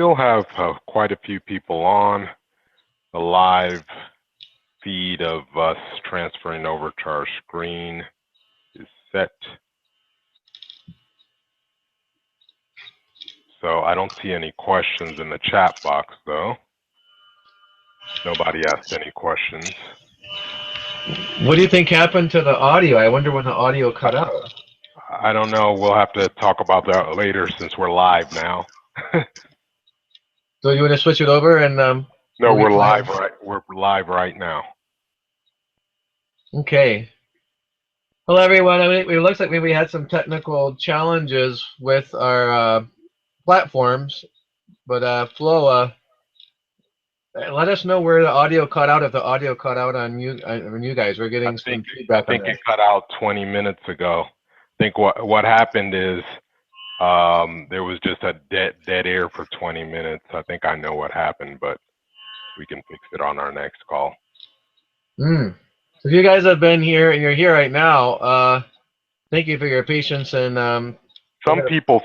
Still have quite a few people on. The live feed of us transferring over to our screen is set. So I don't see any questions in the chat box though. Nobody asked any questions. What do you think happened to the audio? I wonder when the audio cut out. I don't know. We'll have to talk about that later since we're live now. So you want to switch it over and no, we're live right. We're live right now. Okay. Hello, everyone. I mean, it looks like we had some technical challenges with our platforms, but Flo, let us know where the audio cut out. If the audio cut out on you guys, we're getting some feedback. I think it cut out 20 minutes ago. I think what happened is there was just a dead air for 20 minutes. I think I know what happened, but we can fix it on our next call. So if you guys have been here and you're here right now, thank you for your patience. And some people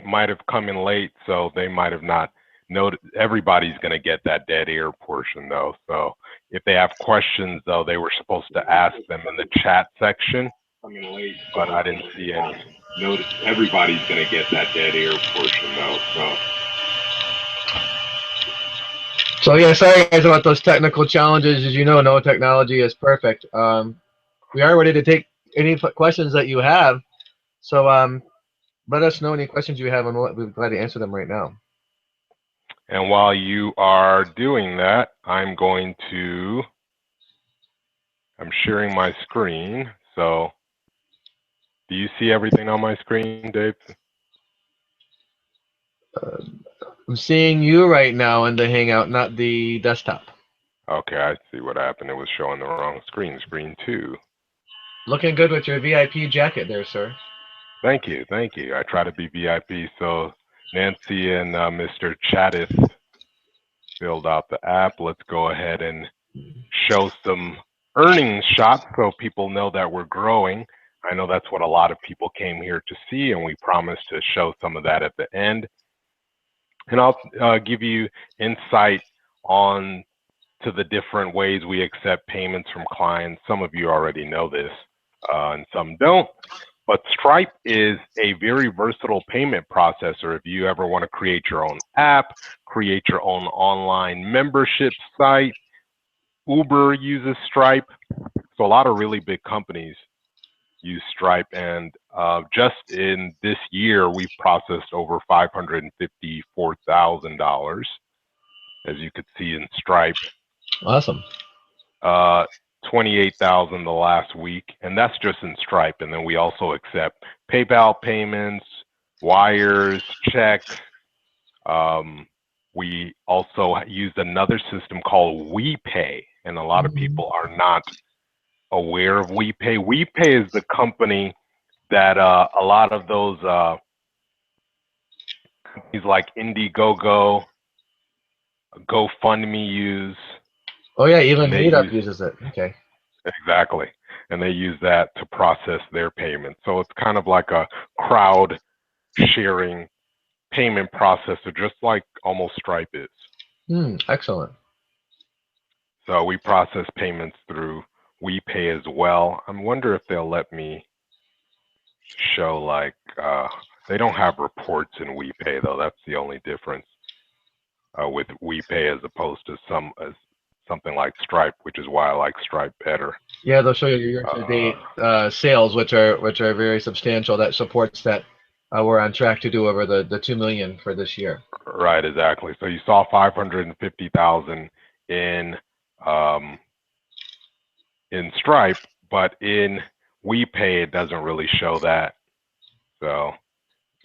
might have come in late, so they might have not noted. Everybody's going to get that dead air portion though. So if they have questions though, they were supposed to ask them in the chat section. Coming late, but I didn't see any. Notice everybody's going to get that dead air portion though. So yeah, sorry guys about those technical challenges. As you know, no technology is perfect. We are ready to take any questions that you have. So let us know any questions you have, and we'll be glad to answer them right now. And while you are doing that, I'm sharing my screen. So do you see everything on my screen, Dave? I'm seeing you right now in the Hangout, not the desktop. Okay, I see what happened. It was showing the wrong screen, screen 2. Looking good with your VIP jacket there, sir. Thank you, thank you. I try to be VIP. So Nancy and Mr. Chattis filled out the app. Let's go ahead and show some earnings shots so people know that we're growing. I know that's what a lot of people came here to see, and we promised to show some of that at the end. And I'll give you insight on to the different ways we accept payments from clients. Some of you already know this, and some don't. But Stripe is a very versatile payment processor. If you ever want to create your own app, create your own online membership site, Uber uses Stripe. So a lot of really big companies use Stripe, and just in this year, we've processed over $554,000, as you could see in Stripe. Awesome. 28,000 the last week, and that's just in Stripe. And then we also accept PayPal payments, wires, checks. We also use another system called WePay, and a lot of people are not aware of WePay. WePay is the company that a lot of those companies like Indiegogo, GoFundMe use. Oh yeah, even Meetup uses it. Okay. Exactly. And they use that to process their payments. So it's kind of like a crowd sharing payment processor, just like almost Stripe is. Excellent. So we process payments through WePay as well. I wonder if they'll let me show, like, they don't have reports in WePay though. That's the only difference with WePay as opposed to something like Stripe, which is why I like Stripe better. Yeah, they'll show you your year-to-date sales, which are very substantial. That supports that we're on track to do over the 2 million for this year. Right, exactly. So you saw 550,000 in Stripe, but in WePay it doesn't really show that. So,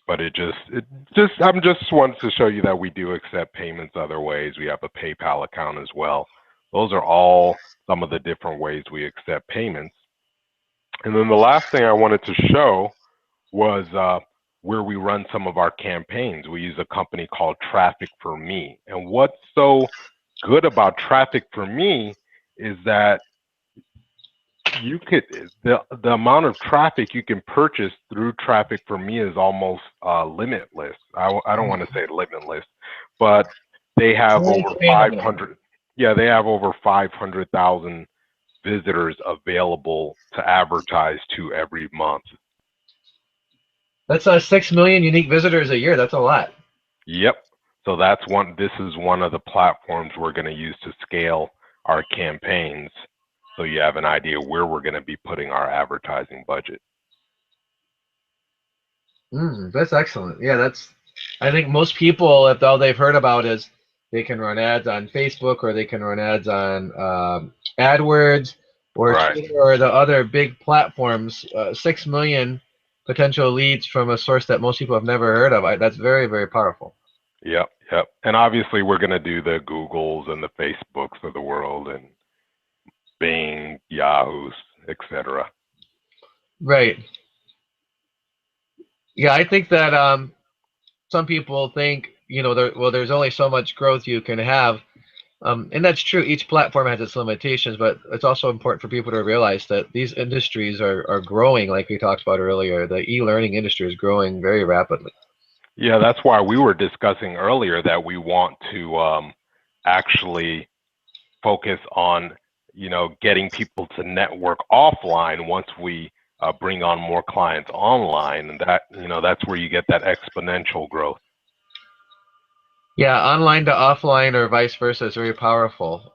but I'm just wanted to show you that we do accept payments other ways. We have a PayPal account as well. Those are all some of the different ways we accept payments. And then the last thing I wanted to show was where we run some of our campaigns. We use a company called Traffic for Me. And what's so good about Traffic for Me is that you could the amount of traffic you can purchase through Traffic for Me is almost limitless. I don't want to say limitless, but they have Very over attainable. 500. Yeah, they have over 500,000 visitors available to advertise to every month. That's 6 million unique visitors a year. That's a lot. Yep. So that's one. This is one of the platforms we're going to use to scale our campaigns. So you have an idea where we're going to be putting our advertising budget. That's excellent. Yeah, that's. I think most people, if all they've heard about is they can run ads on Facebook or they can run ads on AdWords or Right. Twitter or the other big platforms. 6 million potential leads from a source that most people have never heard of. That's very, very powerful. Yep. Yep. And obviously, we're going to do the Googles and the Facebooks of the world and Bing, Yahoos, etc. Right. Yeah, I think that some people think, there's only so much growth you can have. And that's true. Each platform has its limitations, but it's also important for people to realize that these industries are growing, like we talked about earlier. The e-learning industry is growing very rapidly. Yeah, that's why we were discussing earlier that we want to actually focus on, getting people to network offline once we bring on more clients online, and that's where you get that exponential growth. Yeah, online to offline or vice versa is very powerful.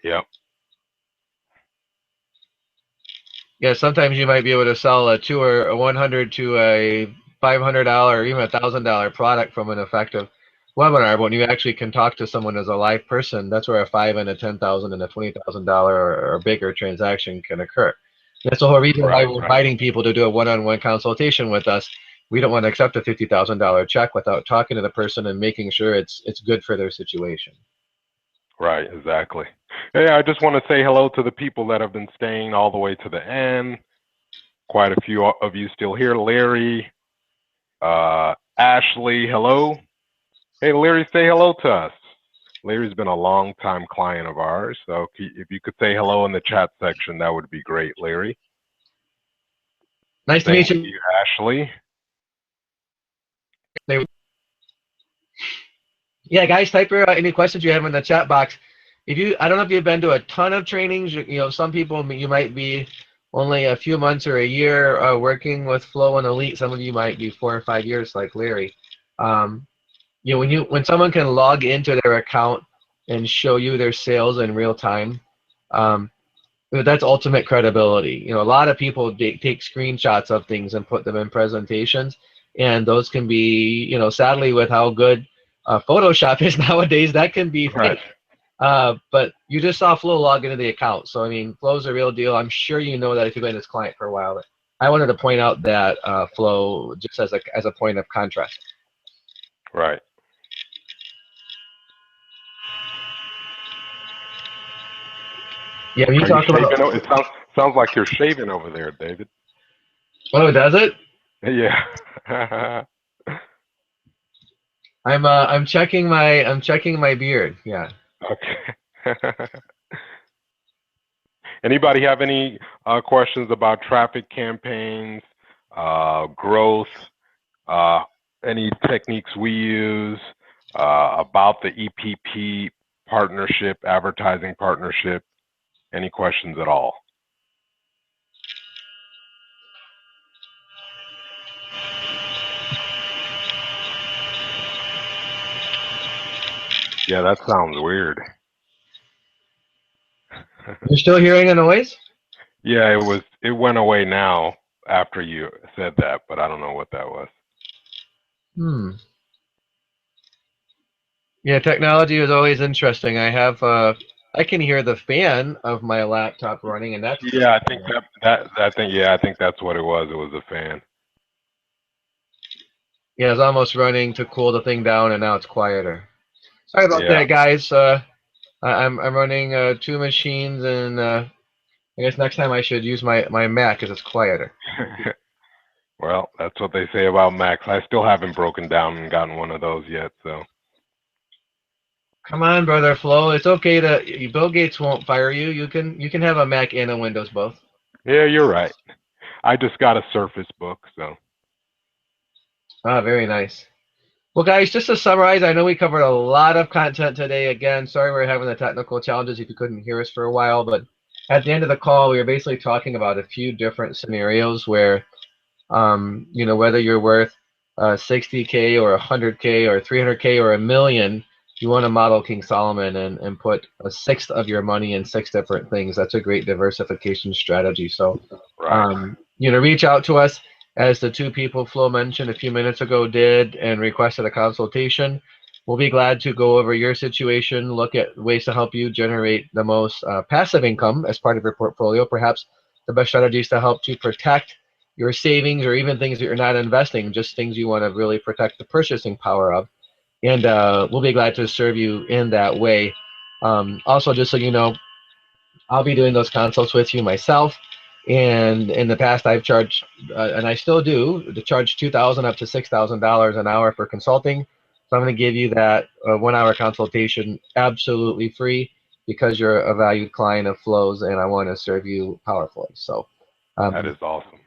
Yep. Yeah, sometimes you might be able to sell a $200 or a $100 to a $500 or even $1,000 product from an effective webinar. But when you actually can talk to someone as a live person, that's where a $5,000 and a $10,000 and a $20,000 or bigger transaction can occur. That's the whole reason why we're inviting people to do a one-on-one consultation with us. We don't want to accept a $50,000 check without talking to the person and making sure it's good for their situation. Right, exactly. Hey, I just want to say hello to the people that have been staying all the way to the end. Quite a few of you still here. Larry, Ashley, hello. Hey, Larry, say hello to us. Larry's been a long-time client of ours, so if you could say hello in the chat section, that would be great, Larry. Nice to meet you, Ashley. Yeah, guys, type any questions you have in the chat box. I don't know if you've been to a ton of trainings. Some people, you might be only a few months or a year working with Flow and Elite. Some of you might be 4 or 5 years, like Larry. When someone can log into their account and show you their sales in real time, that's ultimate credibility. A lot of people take screenshots of things and put them in presentations, and those can be, sadly, with how good Photoshop is nowadays, that can be fake. But you just saw Flo log into the account. So, I mean, Flo's a real deal. I'm sure you know that if you've been his client for a while. I wanted to point out that Flo, just as a point of contrast. Right. Yeah, you talk about. It sounds like you're shaving over there, David. Oh, does it? Yeah. I'm checking my beard. Yeah. Okay. Anybody have any questions about traffic campaigns, growth, any techniques we use, about the EPP partnership, advertising partnership? Any questions at all? Yeah, that sounds weird. You're still hearing a noise? Yeah, it went away now after you said that, but I don't know what that was. Yeah, technology is always interesting. I can hear the fan of my laptop running, and that's. Yeah, I think I think that's what it was. It was a fan. Yeah, it's almost running to cool the thing down, and now it's quieter. Sorry about that, guys. I'm running 2 machines, and I guess next time I should use my Mac because it's quieter. Well, that's what they say about Macs. I still haven't broken down and gotten one of those yet, so. Come on, brother Flo. It's okay Bill Gates won't fire you. You can have a Mac and a Windows both. Yeah, you're right. I just got a Surface Book, so. Ah, very nice. Well, guys, just to summarize, I know we covered a lot of content today. Again, sorry we're having the technical challenges if you couldn't hear us for a while, but at the end of the call, we were basically talking about a few different scenarios where, whether you're worth 60K or 100K or 300K or a million, you want to model King Solomon and put a sixth of your money in 6 different things. That's a great diversification strategy. So, Right. reach out to us, as the 2 people Flo mentioned a few minutes ago did, and requested a consultation. We'll be glad to go over your situation, look at ways to help you generate the most passive income as part of your portfolio, perhaps the best strategies to help to protect your savings, or even things that you're not investing, just things you want to really protect the purchasing power of. And we'll be glad to serve you in that way. Also, just so you know, I'll be doing those consults with you myself. And in the past, I've charged, and I still do, to charge $2,000 up to $6,000 an hour for consulting. So I'm going to give you that 1-hour consultation absolutely free, because you're a valued client of Flo's, and I want to serve you powerfully. So That is awesome.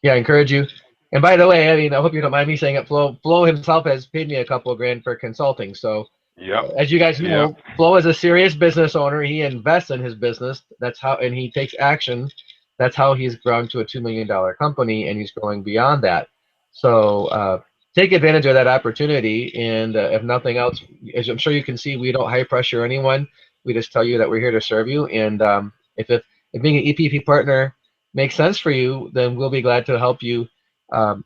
yeah, I encourage you. And by the way, I mean, I hope you don't mind me saying it, Flo himself has paid me a couple of grand for consulting. So Yep. as you guys know, Yep. Flo is a serious business owner. He invests in his business. That's how, and he takes action. That's how he's grown to a $2 million company, and he's growing beyond that. So take advantage of that opportunity. And if nothing else, as I'm sure you can see, we don't high pressure anyone. We just tell you that we're here to serve you. And if being an EPP partner makes sense for you, then we'll be glad to help you. I'll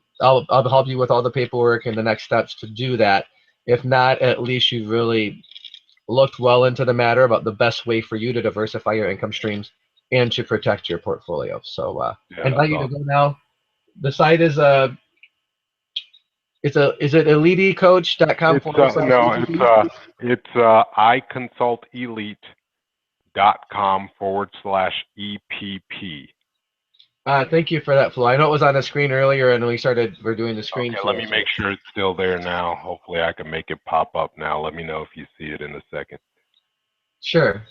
help you with all the paperwork and the next steps to do that. If not, at least you've really looked well into the matter about the best way for you to diversify your income streams and to protect your portfolio. So I invite you to go now. The site is is it elitecoach.com? It's iconsultelite.com/EPP. Thank you for that, Flo. I know it was on the screen earlier, and we're doing the screen. Okay, let me make sure it's still there now. Hopefully I can make it pop up now. Let me know if you see it in a second. Sure.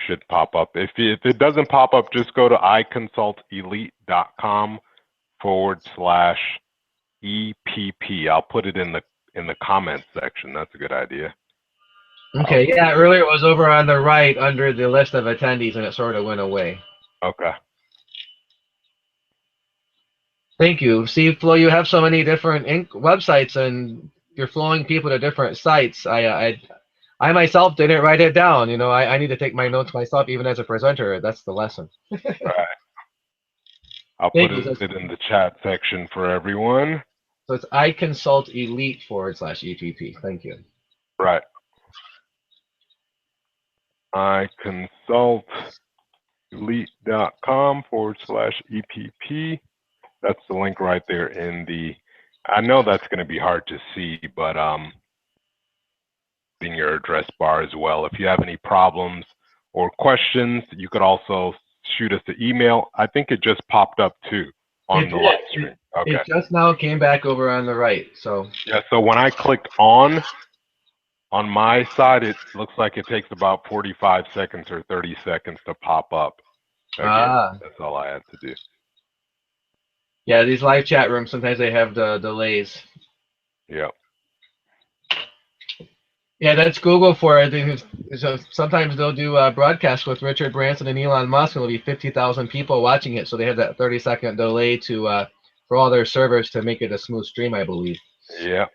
Should pop up. If it doesn't pop up, just go to iconsultelite.com/EPP. I'll put it in the comments section. That's a good idea. Okay, yeah, earlier it was over on the right under the list of attendees, and it sort of went away. Okay. Thank you. See, Flo, you have so many different websites, and you're flowing people to different sites. I myself didn't write it down. I need to take my notes myself, even as a presenter. That's the lesson. Right. I'll put it in the chat section for everyone. So it's iConsultElite/EPP. Thank you. Right. iConsultelite.com/EPP. That's the link right there in the, I know that's going to be hard to see, but in your address bar as well. If you have any problems or questions, you could also shoot us an email. I think it just popped up too on the live stream. Okay. It just now came back over on the right. So yeah, so when I clicked on my side, it looks like it takes about 45 seconds or 30 seconds to pop up. Again, that's all I had to do. Yeah, these live chat rooms, sometimes they have the delays. Yeah. Yeah, that's Google for it. So sometimes they'll do broadcasts with Richard Branson and Elon Musk, and there'll be 50,000 people watching it. So they have that 30-second delay to for all their servers to make it a smooth stream, I believe. Yeah.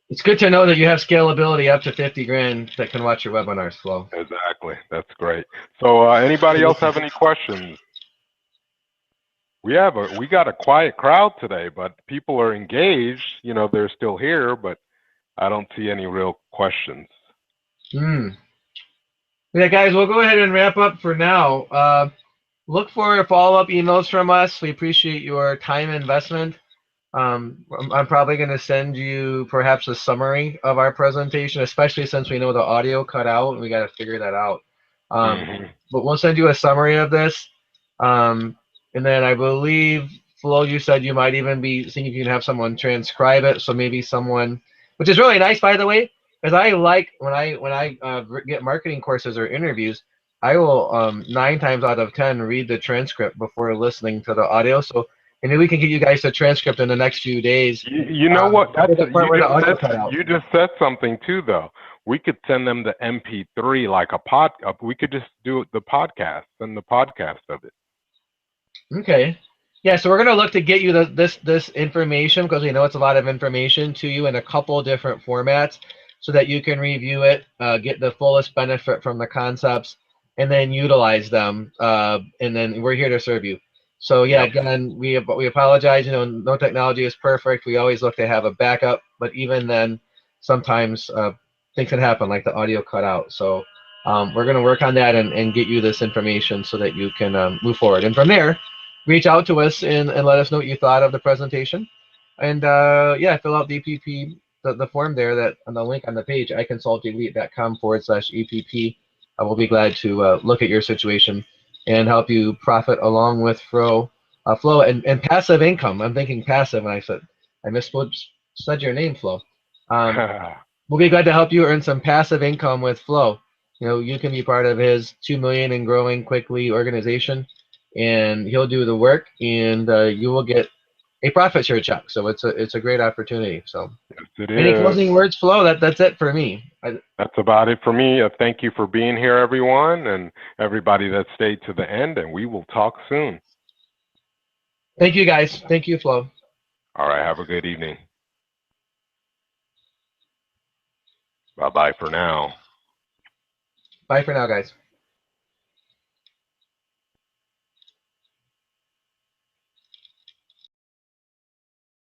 It's good to know that you have scalability up to 50 grand that can watch your webinars, Flo. Exactly. That's great. So anybody else have any questions? We got a quiet crowd today, but people are engaged. They're still here, but I don't see any real questions. Yeah, guys, we'll go ahead and wrap up for now. Look for follow-up emails from us. We appreciate your time investment. I'm probably going to send you perhaps a summary of our presentation, especially since we know the audio cut out and we got to figure that out. But we'll send you a summary of this. And then I believe, Flo, you said you might even be seeing if you can have someone transcribe it. So maybe someone, which is really nice, by the way, because I like when I get marketing courses or interviews, I will 9 times out of 10 read the transcript before listening to the audio. So and maybe we can get you guys the transcript in the next few days. You know what? To the part where the audio cut out. You just said something too, though. We could send them the MP3 like a pod. We could just do the podcast, send the podcast of it. Okay. Yeah, so we're gonna look to get you this information because we know it's a lot of information to you in a couple different formats, so that you can review it, get the fullest benefit from the concepts, and then utilize them. And then we're here to serve you. So yeah, Yep. again, we apologize. You know, no technology is perfect. We always look to have a backup, but even then, sometimes things can happen, like the audio cut out. So we're gonna work on that and get you this information so that you can move forward. And from there, reach out to us and let us know what you thought of the presentation. And yeah, fill out the EPP, the form there that on the link on the page, iconsultelite.com/EPP. I will be glad to look at your situation and help you profit along with Flow and passive income. I'm thinking passive, and I said your name, Flo. We'll be glad to help you earn some passive income with Flow. You know, you can be part of his 2 million and growing quickly organization, and he'll do the work, and you will get a profit share check. So it's a great opportunity. So Yes, it any is. closing words, Flo? That's it for me. That's about it for me. Thank you for being here, everyone, and everybody that stayed to the end. And we will talk soon. Thank you, guys. Thank you, Flo. All right. Have a good evening. Bye-bye for now. Bye for now, guys.